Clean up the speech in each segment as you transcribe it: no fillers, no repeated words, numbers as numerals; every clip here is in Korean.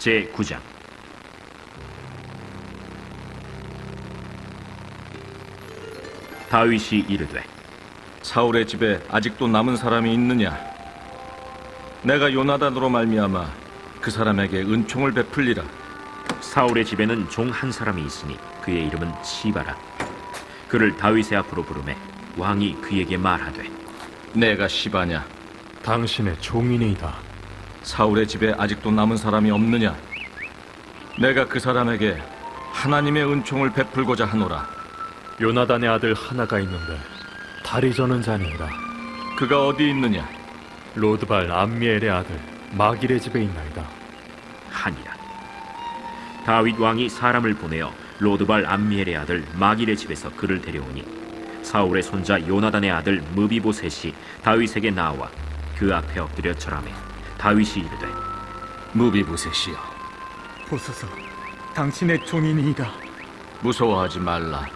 제9장. 다윗이 이르되, 사울의 집에 아직도 남은 사람이 있느냐? 내가 요나단으로 말미암아 그 사람에게 은총을 베풀리라. 사울의 집에는 종 한 사람이 있으니 그의 이름은 시바라. 그를 다윗의 앞으로 부르매 왕이 그에게 말하되, 내가 시바냐? 당신의 종이니이다. 사울의 집에 아직도 남은 사람이 없느냐? 내가 그 사람에게 하나님의 은총을 베풀고자 하노라. 요나단의 아들 하나가 있는데 다리 저는 자니이다. 그가 어디 있느냐? 로드발 암미엘의 아들 마길의 집에 있나이다. 하니라. 다윗 왕이 사람을 보내어 로드발 암미엘의 아들 마길의 집에서 그를 데려오니 사울의 손자 요나단의 아들 무비보셋이 다윗에게 나와 그 앞에 엎드려 절하매 다윗이 이르되, 무비보셋이여, 보소서, 당신의 종이니이다. 무서워하지 말라.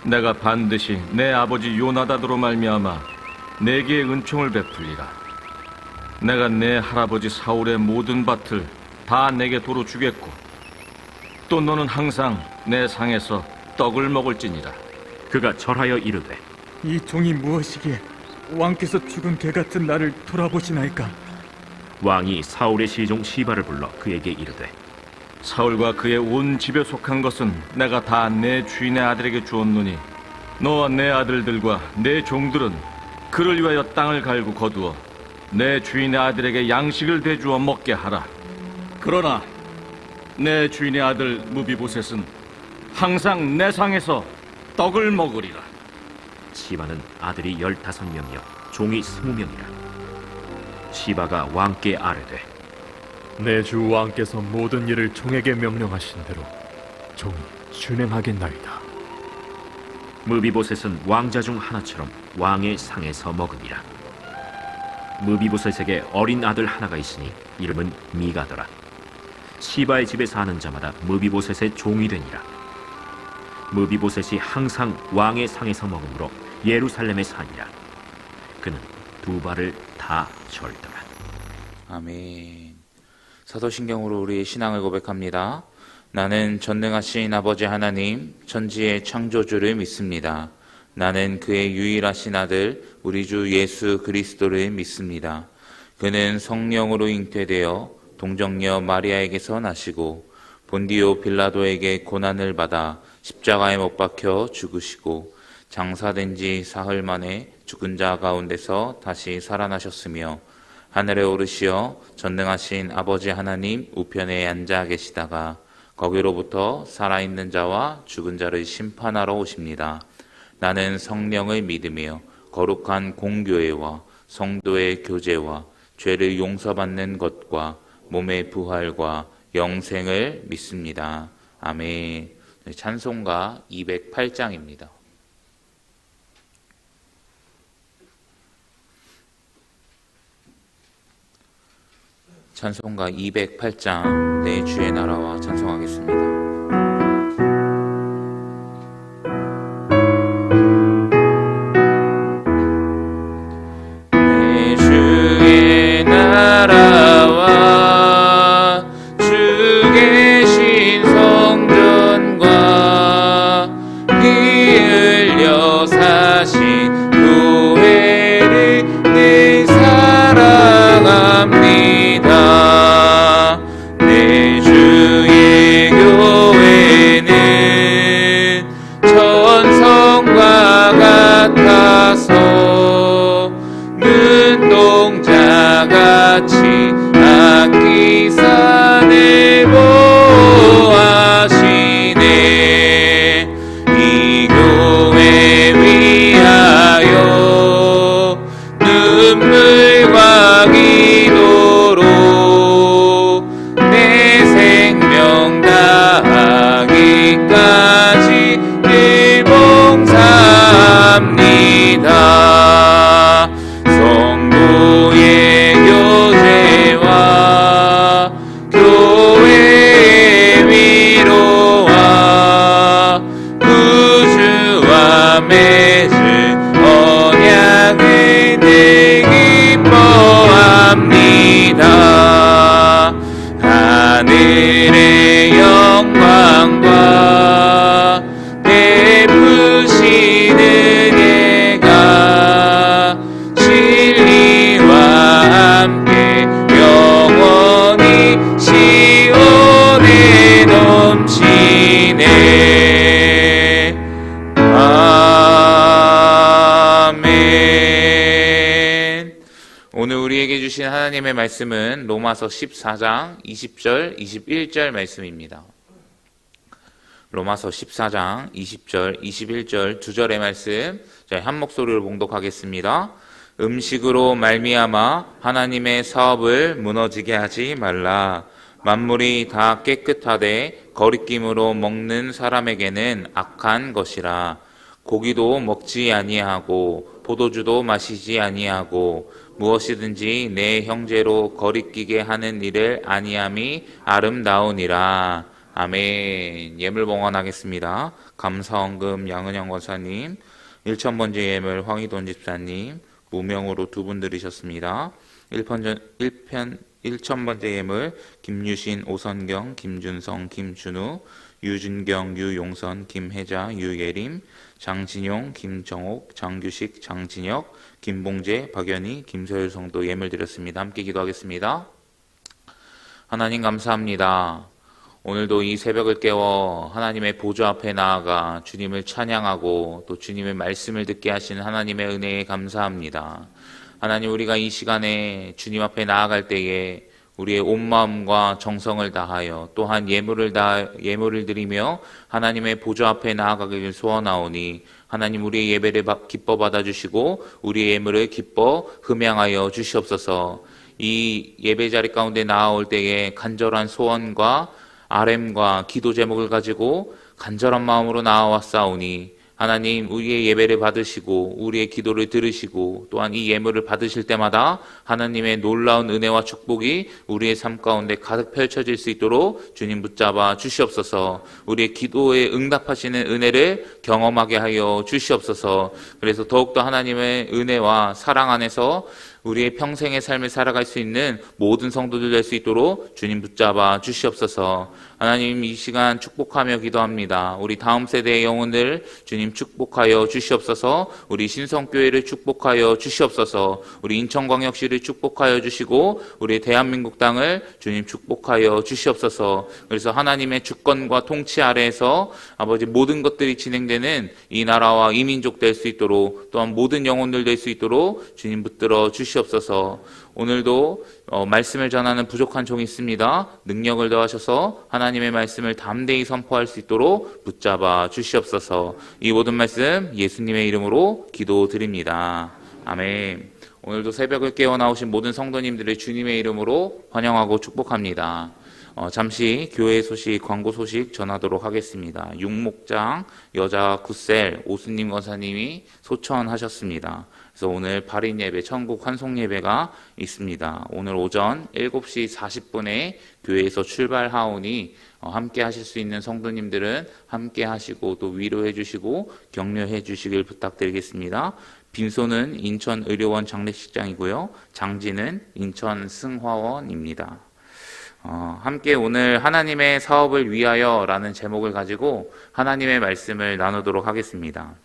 내가 반드시 내 아버지 요나단으로 말미암아 내게 은총을 베풀리라. 내가 내 할아버지 사울의 모든 밭을 다 내게 도로 주겠고 또 너는 항상 내 상에서 떡을 먹을지니라. 그가 절하여 이르되, 이 종이 무엇이기에 왕께서 죽은 개 같은 나를 돌아보시나이까? 왕이 사울의 시종 시바를 불러 그에게 이르되, 사울과 그의 온 집에 속한 것은 내가 다 내 주인의 아들에게 주었노니 너와 내 아들들과 내 종들은 그를 위하여 땅을 갈고 거두어 내 주인의 아들에게 양식을 대주어 먹게 하라. 그러나 내 주인의 아들 무비보셋은 항상 내 상에서 떡을 먹으리라. 시바는 아들이 15명이요 종이 20명이라. 시바가 왕께 아뢰되, 내 주 왕께서 모든 일을 종에게 명령하신 대로 종이 준행하겠나이다. 무비보셋은 왕자 중 하나처럼 왕의 상에서 먹으니라. 무비보셋에게 어린 아들 하나가 있으니 이름은 미가더라. 시바의 집에 사는 자마다 무비보셋의 종이 되니라. 무비보셋이 항상 왕의 상에서 먹으므로 예루살렘에 사니라. 그는 두 발을 다 절더라. 아멘. 사도신경으로 우리의 신앙을 고백합니다. 나는 전능하신 아버지 하나님, 천지의 창조주를 믿습니다. 나는 그의 유일하신 아들, 우리 주 예수 그리스도를 믿습니다. 그는 성령으로 잉태되어 동정녀 마리아에게서 나시고 본디오 빌라도에게 고난을 받아 십자가에 못 박혀 죽으시고 장사된 지 사흘 만에 죽은 자 가운데서 다시 살아나셨으며 하늘에 오르시어 전능하신 아버지 하나님 우편에 앉아 계시다가 거기로부터 살아있는 자와 죽은 자를 심판하러 오십니다. 나는 성령을 믿으며 거룩한 공교회와 성도의 교제와 죄를 용서받는 것과 몸의 부활과 영생을 믿습니다. 아멘. 찬송가 208장입니다. 찬송가 208장 내 주의 나라와 찬송하겠습니다. 내 주의 나라와 주 계신 성전과 피 흘려 사신 교회를 늘 사랑합니다. 내 주의 교회는 천성과 같아서 눈동자같이 악기산을 보호하시네. 이 교회 위하여 눈물과 기도로 내 생명 다하기까지 늘 봉사합니다. 성도의 교제와 교회의 위로와 구주와 맺은 언약을 늘 기뻐합니다. 하늘 주신 하나님의 말씀은 로마서 14장 20절, 21절 말씀입니다. 로마서 14장 20절, 21절 두 절의 말씀 저희 한 목소리로 봉독하겠습니다. 음식으로 말미암아 하나님의 사업을 무너지게 하지 말라. 만물이 다 깨끗하되 거리낌으로 먹는 사람에게는 악한 것이라. 고기도 먹지 아니하고 포도주도 마시지 아니하고 무엇이든지 내 형제로 거리끼게 하는 일을 아니함이 아름다우니라. 아멘. 예물 봉헌하겠습니다. 감사헌금 양은영 권사님, 1,000번째 예물 황희돈 집사님, 무명으로 2분 드리셨습니다. 1,000번째 예물 김유신, 오선경, 김준성, 김준우, 유준경, 유용선, 김혜자, 유예림, 장진용, 김정옥, 장규식, 장진혁, 김봉재, 박연희, 김소율 성도 예물 드렸습니다. 함께 기도하겠습니다. 하나님 감사합니다. 오늘도 이 새벽을 깨워 하나님의 보좌 앞에 나아가 주님을 찬양하고 또 주님의 말씀을 듣게 하시는 하나님의 은혜에 감사합니다. 하나님, 우리가 이 시간에 주님 앞에 나아갈 때에 우리의 온 마음과 정성을 다하여 또한 예물을 드리며 하나님의 보좌 앞에 나아가기를 소원하오니 하나님, 우리의 예배를 기뻐 받아주시고 우리의 예물을 기뻐 흠양하여 주시옵소서. 이 예배 자리 가운데 나아올 때에 간절한 소원과 RM과 기도 제목을 가지고 간절한 마음으로 나아왔사오니 하나님, 우리의 예배를 받으시고 우리의 기도를 들으시고 또한 이 예물을 받으실 때마다 하나님의 놀라운 은혜와 축복이 우리의 삶 가운데 가득 펼쳐질 수 있도록 주님 붙잡아 주시옵소서. 우리의 기도에 응답하시는 은혜를 경험하게 하여 주시옵소서. 그래서 더욱더 하나님의 은혜와 사랑 안에서 우리의 평생의 삶을 살아갈 수 있는 모든 성도들 될 수 있도록 주님 붙잡아 주시옵소서. 하나님, 이 시간 축복하며 기도합니다. 우리 다음 세대의 영혼을 주님 축복하여 주시옵소서. 우리 신성교회를 축복하여 주시옵소서. 우리 인천광역시를 축복하여 주시고 우리 대한민국 땅을 주님 축복하여 주시옵소서. 그래서 하나님의 주권과 통치 아래에서 아버지 모든 것들이 진행되는 이 나라와 이 민족 될 수 있도록 또한 모든 영혼들 될 수 있도록 주님 붙들어 주시옵소서. 오늘도 말씀을 전하는 부족한 종이 있습니다. 능력을 더하셔서 하나님의 말씀을 담대히 선포할 수 있도록 붙잡아 주시옵소서. 이 모든 말씀 예수님의 이름으로 기도드립니다. 아멘. 오늘도 새벽을 깨어 나오신 모든 성도님들을 주님의 이름으로 환영하고 축복합니다. 잠시 교회 소식, 광고 소식 전하도록 하겠습니다. 육목장 여자 굿셀 오수님 권사님이 소천하셨습니다. 그래서 오늘 발인 예배, 천국 환송 예배가 있습니다. 오늘 오전 7시 40분에 교회에서 출발하오니 함께 하실 수 있는 성도님들은 함께 하시고 또 위로해 주시고 격려해 주시길 부탁드리겠습니다. 빈소는 인천의료원 장례식장이고요. 장지는 인천 승화원입니다. 함께 오늘 하나님의 사업을 위하여 라는 제목을 가지고 하나님의 말씀을 나누도록 하겠습니다.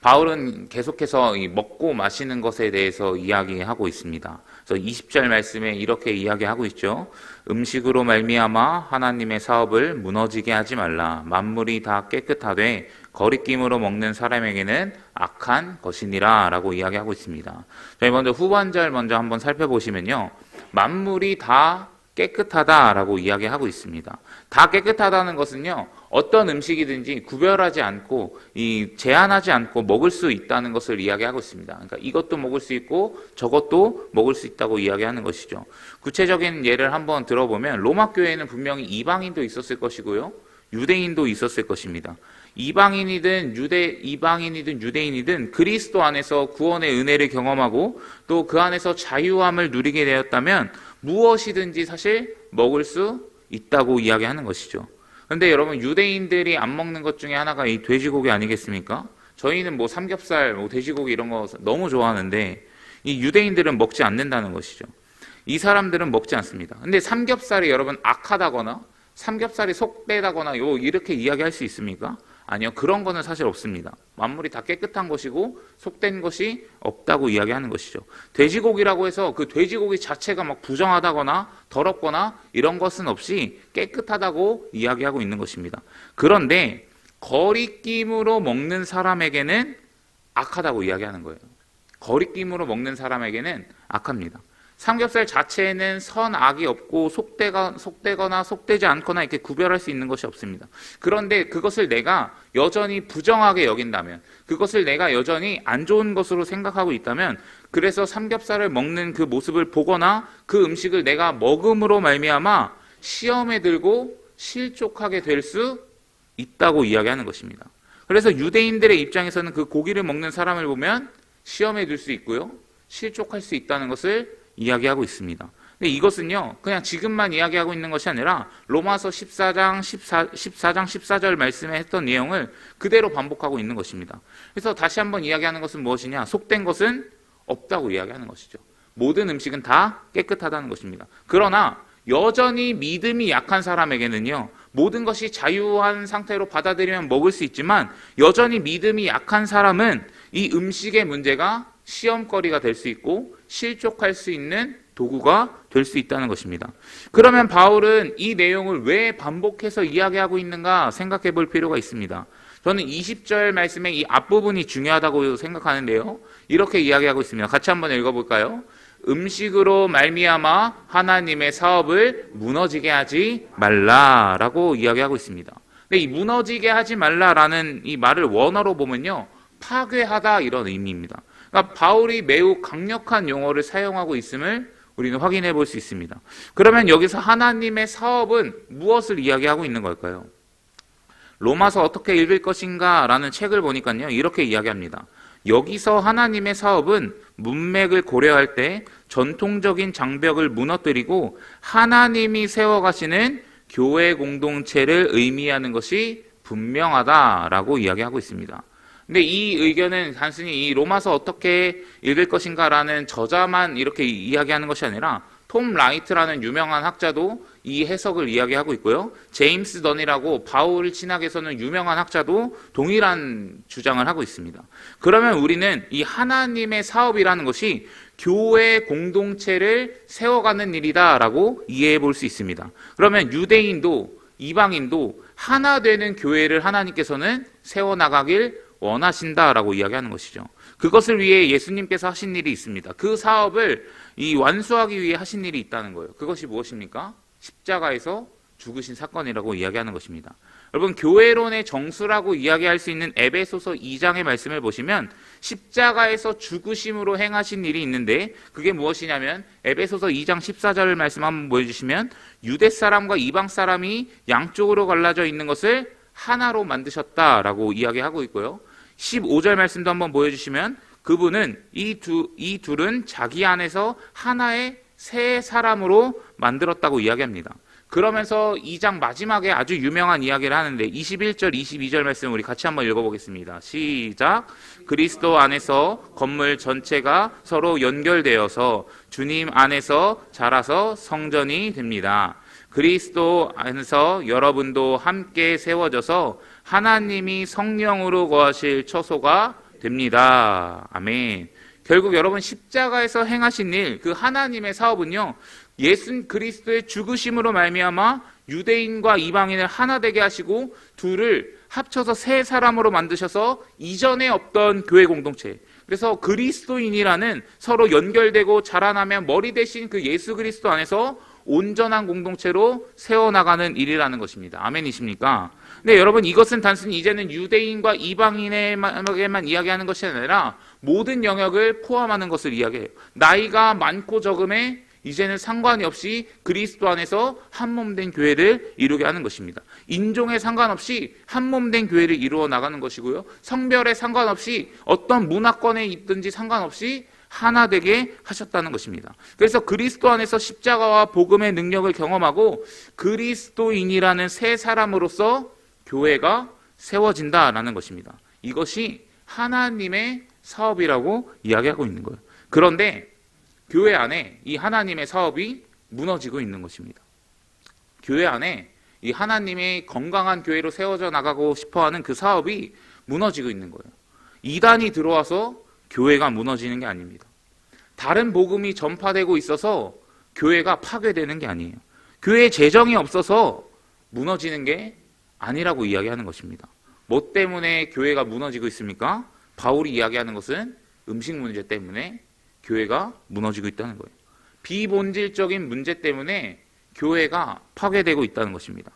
바울은 계속해서 이 먹고 마시는 것에 대해서 이야기하고 있습니다. 그래서 20절 말씀에 이렇게 이야기하고 있죠. 음식으로 말미암아 하나님의 사업을 무너지게 하지 말라. 만물이 다 깨끗하되 거리낌으로 먹는 사람에게는 악한 것이니라 라고 이야기하고 있습니다. 저희 먼저 후반절 먼저 한번 살펴보시면요. 만물이 다 깨끗하다라고 이야기하고 있습니다. 다 깨끗하다는 것은요, 어떤 음식이든지 구별하지 않고 제한하지 않고 먹을 수 있다는 것을 이야기하고 있습니다. 그러니까 이것도 먹을 수 있고 저것도 먹을 수 있다고 이야기하는 것이죠. 구체적인 예를 한번 들어보면 로마 교회에는 분명히 이방인도 있었을 것이고요, 유대인도 있었을 것입니다. 이방인이든 유대인이든 그리스도 안에서 구원의 은혜를 경험하고 또 그 안에서 자유함을 누리게 되었다면 무엇이든지 사실 먹을 수 있다고 이야기하는 것이죠. 그런데 여러분, 유대인들이 안 먹는 것 중에 하나가 이 돼지고기 아니겠습니까? 저희는 뭐 삼겹살, 돼지고기 이런 거 너무 좋아하는데 이 유대인들은 먹지 않는다는 것이죠. 이 사람들은 먹지 않습니다. 근데 삼겹살이 여러분 악하다거나 삼겹살이 속되다거나 이렇게 이야기할 수 있습니까? 아니요, 그런 거는 사실 없습니다. 만물이 다 깨끗한 것이고 속된 것이 없다고 이야기하는 것이죠. 돼지고기라고 해서 그 돼지고기 자체가 막 부정하다거나 더럽거나 이런 것은 없이 깨끗하다고 이야기하고 있는 것입니다. 그런데 거리낌으로 먹는 사람에게는 악하다고 이야기하는 거예요. 거리낌으로 먹는 사람에게는 악합니다. 삼겹살 자체에는 선악이 없고 속되거나 속되지 않거나 이렇게 구별할 수 있는 것이 없습니다. 그런데 그것을 내가 여전히 부정하게 여긴다면, 그것을 내가 여전히 안 좋은 것으로 생각하고 있다면, 그래서 삼겹살을 먹는 그 모습을 보거나 그 음식을 내가 먹음으로 말미암아 시험에 들고 실족하게 될 수 있다고 이야기하는 것입니다. 그래서 유대인들의 입장에서는 그 고기를 먹는 사람을 보면 시험에 들 수 있고요, 실족할 수 있다는 것을 이야기하고 있습니다. 근데 이것은요, 그냥 지금만 이야기하고 있는 것이 아니라 로마서 14장 14절 말씀에 했던 내용을 그대로 반복하고 있는 것입니다. 그래서 다시 한번 이야기하는 것은 무엇이냐? 속된 것은 없다고 이야기하는 것이죠. 모든 음식은 다 깨끗하다는 것입니다. 그러나 여전히 믿음이 약한 사람에게는요, 모든 것이 자유한 상태로 받아들이면 먹을 수 있지만 여전히 믿음이 약한 사람은 이 음식의 문제가 시험거리가 될 수 있고 실족할 수 있는 도구가 될 수 있다는 것입니다. 그러면 바울은 이 내용을 왜 반복해서 이야기하고 있는가 생각해 볼 필요가 있습니다. 저는 20절 말씀의 이 앞부분이 중요하다고 생각하는데요, 이렇게 이야기하고 있습니다. 같이 한번 읽어볼까요? 음식으로 말미암아 하나님의 사업을 무너지게 하지 말라라고 이야기하고 있습니다. 근데 이 무너지게 하지 말라라는 이 말을 원어로 보면요, 파괴하다 이런 의미입니다. 그러니까 바울이 매우 강력한 용어를 사용하고 있음을 우리는 확인해 볼 수 있습니다. 그러면 여기서 하나님의 사업은 무엇을 이야기하고 있는 걸까요? 로마서 어떻게 읽을 것인가 라는 책을 보니까요, 이렇게 이야기합니다. 여기서 하나님의 사업은 문맥을 고려할 때 전통적인 장벽을 무너뜨리고 하나님이 세워가시는 교회 공동체를 의미하는 것이 분명하다라고 이야기하고 있습니다. 근데 이 의견은 단순히 이 로마서 어떻게 읽을 것인가라는 저자만 이렇게 이야기하는 것이 아니라 톰 라이트라는 유명한 학자도 이 해석을 이야기하고 있고요, 제임스 던이라고 바울 신학에서는 유명한 학자도 동일한 주장을 하고 있습니다. 그러면 우리는 이 하나님의 사업이라는 것이 교회 공동체를 세워가는 일이다라고 이해해 볼 수 있습니다. 그러면 유대인도 이방인도 하나 되는 교회를 하나님께서는 세워나가길 원하신다라고 이야기하는 것이죠. 그것을 위해 예수님께서 하신 일이 있습니다. 그 사업을 완수하기 위해 하신 일이 있다는 거예요. 그것이 무엇입니까? 십자가에서 죽으신 사건이라고 이야기하는 것입니다. 여러분, 교회론의 정수라고 이야기할 수 있는 에베소서 2장의 말씀을 보시면 십자가에서 죽으심으로 행하신 일이 있는데 그게 무엇이냐면 에베소서 2장 14절 말씀 한번 보여주시면 유대 사람과 이방 사람이 양쪽으로 갈라져 있는 것을 하나로 만드셨다라고 이야기하고 있고요, 15절 말씀도 한번 보여주시면 그분은 이 둘은 자기 안에서 하나의 새 사람으로 만들었다고 이야기합니다. 그러면서 2장 마지막에 아주 유명한 이야기를 하는데 21절, 22절 말씀 우리 같이 한번 읽어보겠습니다. 시작. 그리스도 안에서 건물 전체가 서로 연결되어서 주님 안에서 자라서 성전이 됩니다. 그리스도 안에서 여러분도 함께 세워져서 하나님이 성령으로 거하실 처소가 됩니다. 아멘. 결국 여러분, 십자가에서 행하신 일, 그 하나님의 사업은요, 예수 그리스도의 죽으심으로 말미암아 유대인과 이방인을 하나 되게 하시고 둘을 합쳐서 새 사람으로 만드셔서 이전에 없던 교회 공동체, 그래서 그리스도인이라는 서로 연결되고 자라나며 머리 대신 그 예수 그리스도 안에서 온전한 공동체로 세워나가는 일이라는 것입니다. 아멘이십니까? 근데 여러분, 이것은 단순히 이제는 유대인과 이방인에게만 이야기하는 것이 아니라 모든 영역을 포함하는 것을 이야기해요. 나이가 많고 적음에 이제는 상관이 없이 그리스도 안에서 한몸된 교회를 이루게 하는 것입니다. 인종에 상관없이 한몸된 교회를 이루어 나가는 것이고요, 성별에 상관없이 어떤 문화권에 있든지 상관없이 하나 되게 하셨다는 것입니다. 그래서 그리스도 안에서 십자가와 복음의 능력을 경험하고 그리스도인이라는 새 사람으로서 교회가 세워진다라는 것입니다. 이것이 하나님의 사업이라고 이야기하고 있는 거예요. 그런데 교회 안에 이 하나님의 사업이 무너지고 있는 것입니다. 교회 안에 이 하나님의 건강한 교회로 세워져 나가고 싶어하는 그 사업이 무너지고 있는 거예요. 이단이 들어와서 교회가 무너지는 게 아닙니다. 다른 복음이 전파되고 있어서 교회가 파괴되는 게 아니에요. 교회에 재정이 없어서 무너지는 게 아니라고 이야기하는 것입니다. 뭐 때문에 교회가 무너지고 있습니까? 바울이 이야기하는 것은 음식 문제 때문에 교회가 무너지고 있다는 거예요. 비본질적인 문제 때문에 교회가 파괴되고 있다는 것입니다.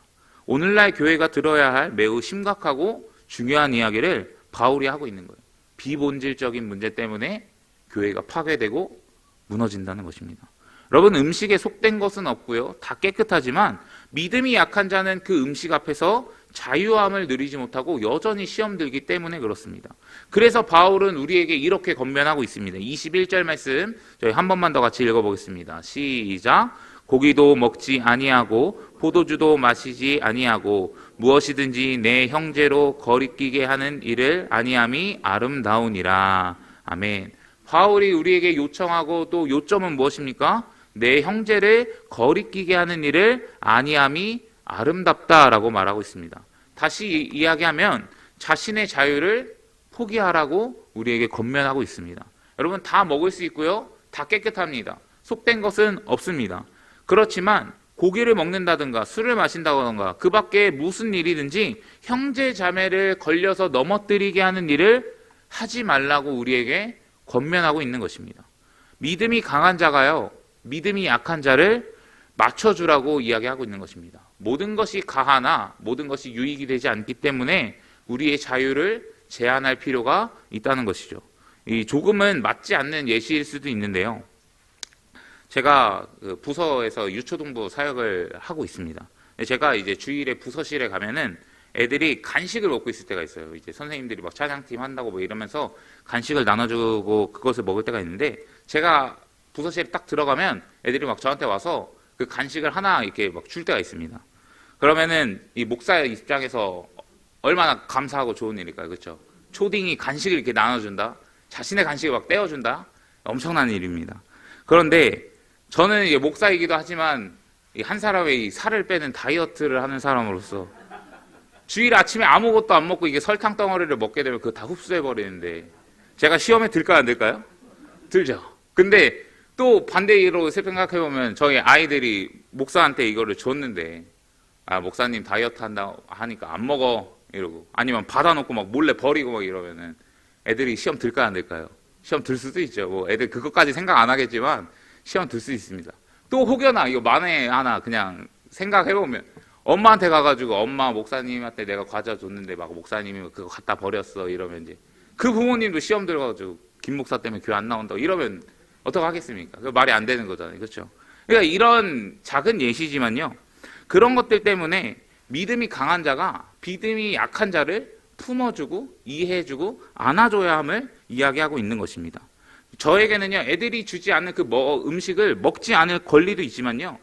오늘날 교회가 들어야 할 매우 심각하고 중요한 이야기를 바울이 하고 있는 거예요. 비본질적인 문제 때문에 교회가 파괴되고 무너진다는 것입니다. 여러분, 음식에 속된 것은 없고요. 다 깨끗하지만 믿음이 약한 자는 그 음식 앞에서 자유함을 누리지 못하고 여전히 시험 들기 때문에 그렇습니다. 그래서 바울은 우리에게 이렇게 권면하고 있습니다. 21절 말씀 저희 한 번만 더 같이 읽어보겠습니다. 시작. 고기도 먹지 아니하고 포도주도 마시지 아니하고 무엇이든지 내 형제로 거리끼게 하는 일을 아니함이 아름다우니라. 아멘. 바울이 우리에게 요청하고 또 요점은 무엇입니까? 내 형제를 거리끼게 하는 일을 아니함이 아름답다라고 말하고 있습니다. 다시 이야기하면 자신의 자유를 포기하라고 우리에게 권면하고 있습니다. 여러분, 다 먹을 수 있고요. 다 깨끗합니다. 속된 것은 없습니다. 그렇지만 고기를 먹는다든가 술을 마신다든가 그 밖에 무슨 일이든지 형제 자매를 걸려서 넘어뜨리게 하는 일을 하지 말라고 우리에게 권면하고 있는 것입니다. 믿음이 강한 자가요, 믿음이 약한 자를 맞춰주라고 이야기하고 있는 것입니다. 모든 것이 가하나 모든 것이 유익이 되지 않기 때문에 우리의 자유를 제한할 필요가 있다는 것이죠. 이 조금은 맞지 않는 예시일 수도 있는데요. 제가 부서에서 유초동부 사역을 하고 있습니다. 제가 이제 주일에 부서실에 가면은 애들이 간식을 먹고 있을 때가 있어요. 이제 선생님들이 막 차장팀 한다고 뭐 이러면서 간식을 나눠주고 그것을 먹을 때가 있는데, 제가 부서실에 딱 들어가면 애들이 막 저한테 와서 그 간식을 하나 이렇게 막 줄 때가 있습니다. 그러면은 이 목사의 입장에서 얼마나 감사하고 좋은 일일까요? 그렇죠? 초딩이 간식을 이렇게 나눠준다? 자신의 간식을 막 떼어준다? 엄청난 일입니다. 그런데 저는 이게 목사이기도 하지만 한 사람의 이 살을 빼는 다이어트를 하는 사람으로서 주일 아침에 아무것도 안 먹고 이게 설탕 덩어리를 먹게 되면 그거 다 흡수해버리는데 제가 시험에 들까요, 안 들까요? 들죠. 근데 또 반대로 생각해보면 저희 아이들이 목사한테 이거를 줬는데, 아, 목사님 다이어트 한다 하니까 안 먹어 이러고, 아니면 받아놓고 막 몰래 버리고 막 이러면은 애들이 시험 들까요, 안 들까요? 시험 들 수도 있죠. 뭐 애들 그것까지 생각 안 하겠지만 시험 들 수 있습니다. 또 혹여나 이거 만에 하나 그냥 생각해보면 엄마한테 가가지고 엄마, 목사님한테 내가 과자 줬는데 막 목사님이 그거 갖다 버렸어 이러면 이제 그 부모님도 시험 들어가지고 김 목사 때문에 교회 안 나온다고 이러면 어떻게 하겠습니까? 그 말이 안 되는 거잖아요. 그렇죠? 그러니까 이런 작은 예시지만요, 그런 것들 때문에 믿음이 강한 자가 믿음이 약한 자를 품어주고 이해해주고 안아줘야 함을 이야기하고 있는 것입니다. 저에게는요, 애들이 주지 않는 그 음식을 먹지 않을 권리도 있지만요,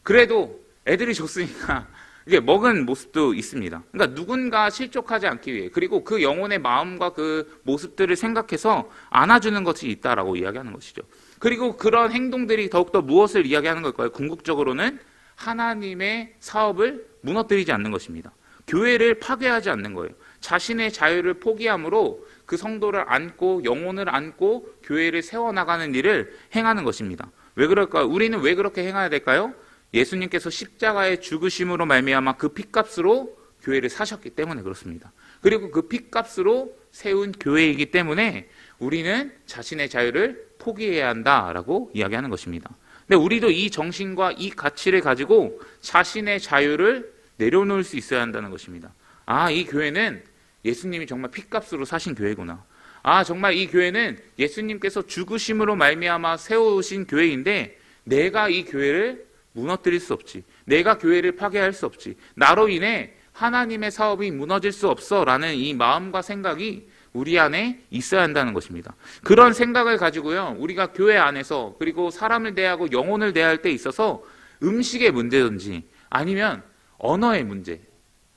그래도 애들이 줬으니까 이게 먹은 모습도 있습니다. 그러니까 누군가 실족하지 않기 위해, 그리고 그 영혼의 마음과 그 모습들을 생각해서 안아주는 것이 있다라고 이야기하는 것이죠. 그리고 그런 행동들이 더욱더 무엇을 이야기하는 걸까요? 궁극적으로는 하나님의 사업을 무너뜨리지 않는 것입니다. 교회를 파괴하지 않는 거예요. 자신의 자유를 포기함으로 그 성도를 안고 영혼을 안고 교회를 세워나가는 일을 행하는 것입니다. 왜 그럴까요? 우리는 왜 그렇게 행해야 될까요? 예수님께서 십자가의 죽으심으로 말미암아 그 핏값으로 교회를 사셨기 때문에 그렇습니다. 그리고 그 핏값으로 세운 교회이기 때문에 우리는 자신의 자유를 포기해야 한다라고 이야기하는 것입니다. 근데 우리도 이 정신과 이 가치를 가지고 자신의 자유를 내려놓을 수 있어야 한다는 것입니다. 아, 이 교회는 예수님이 정말 핏값으로 사신 교회구나. 아, 정말 이 교회는 예수님께서 죽으심으로 말미암아 세우신 교회인데 내가 이 교회를 무너뜨릴 수 없지. 내가 교회를 파괴할 수 없지. 나로 인해 하나님의 사업이 무너질 수 없어 라는 이 마음과 생각이 우리 안에 있어야 한다는 것입니다. 그런 생각을 가지고요, 우리가 교회 안에서 그리고 사람을 대하고 영혼을 대할 때 있어서 음식의 문제든지 아니면 언어의 문제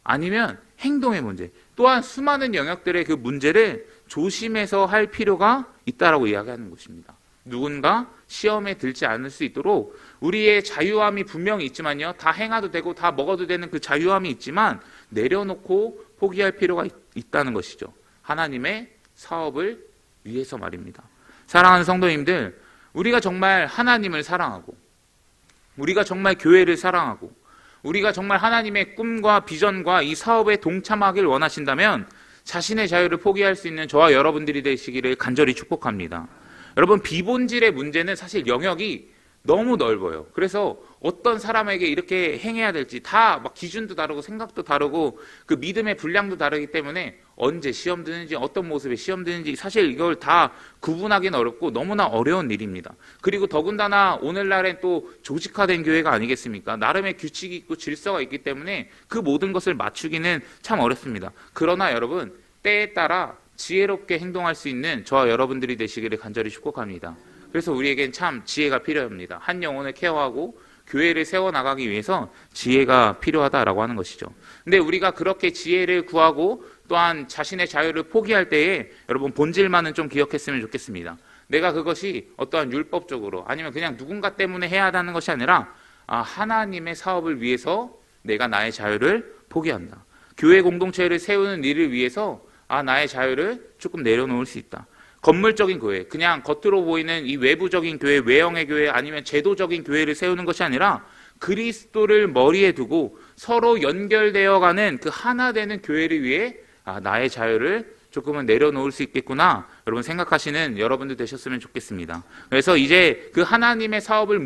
아니면 행동의 문제, 또한 수많은 영역들의 그 문제를 조심해서 할 필요가 있다라고 이야기하는 것입니다. 누군가 시험에 들지 않을 수 있도록 우리의 자유함이 분명히 있지만요, 다 행해도 되고 다 먹어도 되는 그 자유함이 있지만 내려놓고 포기할 필요가 있다는 것이죠. 하나님의 사업을 위해서 말입니다. 사랑하는 성도님들, 우리가 정말 하나님을 사랑하고 우리가 정말 교회를 사랑하고 우리가 정말 하나님의 꿈과 비전과 이 사업에 동참하길 원하신다면 자신의 자유를 포기할 수 있는 저와 여러분들이 되시기를 간절히 축복합니다. 여러분, 비본질의 문제는 사실 영역이 너무 넓어요. 그래서 어떤 사람에게 이렇게 행해야 될지 다 막 기준도 다르고 생각도 다르고 그 믿음의 분량도 다르기 때문에 언제 시험 드는지 어떤 모습에 시험 드는지 사실 이걸 다 구분하기는 어렵고 너무나 어려운 일입니다. 그리고 더군다나 오늘날엔 또 조직화된 교회가 아니겠습니까? 나름의 규칙이 있고 질서가 있기 때문에 그 모든 것을 맞추기는 참 어렵습니다. 그러나 여러분, 때에 따라 지혜롭게 행동할 수 있는 저와 여러분들이 되시기를 간절히 축복합니다. 그래서 우리에겐 참 지혜가 필요합니다. 한 영혼을 케어하고 교회를 세워나가기 위해서 지혜가 필요하다라고 하는 것이죠. 근데 우리가 그렇게 지혜를 구하고 또한 자신의 자유를 포기할 때에 여러분 본질만은 좀 기억했으면 좋겠습니다. 내가 그것이 어떠한 율법적으로 아니면 그냥 누군가 때문에 해야 하는 것이 아니라 하나님의 사업을 위해서 내가 나의 자유를 포기한다. 교회 공동체를 세우는 일을 위해서 나의 자유를 조금 내려놓을 수 있다. 건물적인 교회, 그냥 겉으로 보이는 이 외부적인 교회, 외형의 교회 아니면 제도적인 교회를 세우는 것이 아니라 그리스도를 머리에 두고 서로 연결되어가는 그 하나 되는 교회를 위해 나의 자유를 조금은 내려놓을 수 있겠구나 여러분 생각하시는 여러분들 되셨으면 좋겠습니다. 그래서 이제 그 하나님의 사업을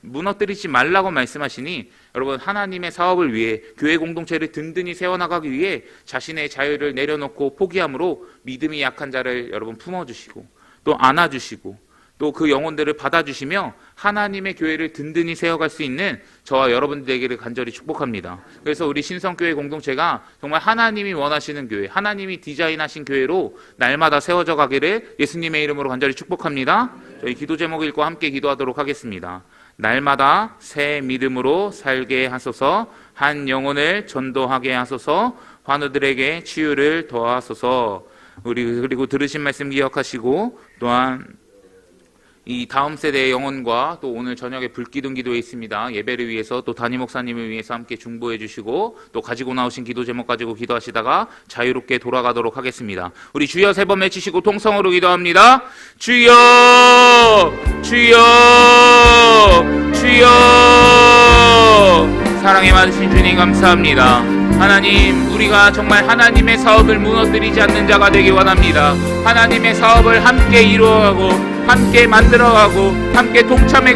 무너뜨리지 말라고 말씀하시니 여러분 하나님의 사업을 위해 교회 공동체를 든든히 세워나가기 위해 자신의 자유를 내려놓고 포기함으로 믿음이 약한 자를 여러분 품어주시고 또 안아주시고 또 그 영혼들을 받아주시며 하나님의 교회를 든든히 세워갈 수 있는 저와 여러분들 되기를 간절히 축복합니다. 그래서 우리 신성교회 공동체가 정말 하나님이 원하시는 교회, 하나님이 디자인하신 교회로 날마다 세워져 가기를 예수님의 이름으로 간절히 축복합니다. 저희 기도 제목 읽고 함께 기도하도록 하겠습니다. 날마다 새 믿음으로 살게 하소서, 한 영혼을 전도하게 하소서, 환우들에게 치유를 더하소서. 그리고 들으신 말씀 기억하시고 또한 이 다음 세대의 영혼과 또 오늘 저녁에 불기둥 기도에 있습니다. 예배를 위해서 또 담임 목사님을 위해서 함께 중보해 주시고 또 가지고 나오신 기도 제목 가지고 기도하시다가 자유롭게 돌아가도록 하겠습니다. 우리 주여 세 번 외치시고 통성으로 기도합니다. 주여 주여 주여. 사랑에 많으신 주님 감사합니다. 하나님, 우리가 정말 하나님의 사업을 무너뜨리지 않는 자가 되기 원합니다. 하나님의 사업을 함께 이루어가고 함께 만들어가고 함께 동참해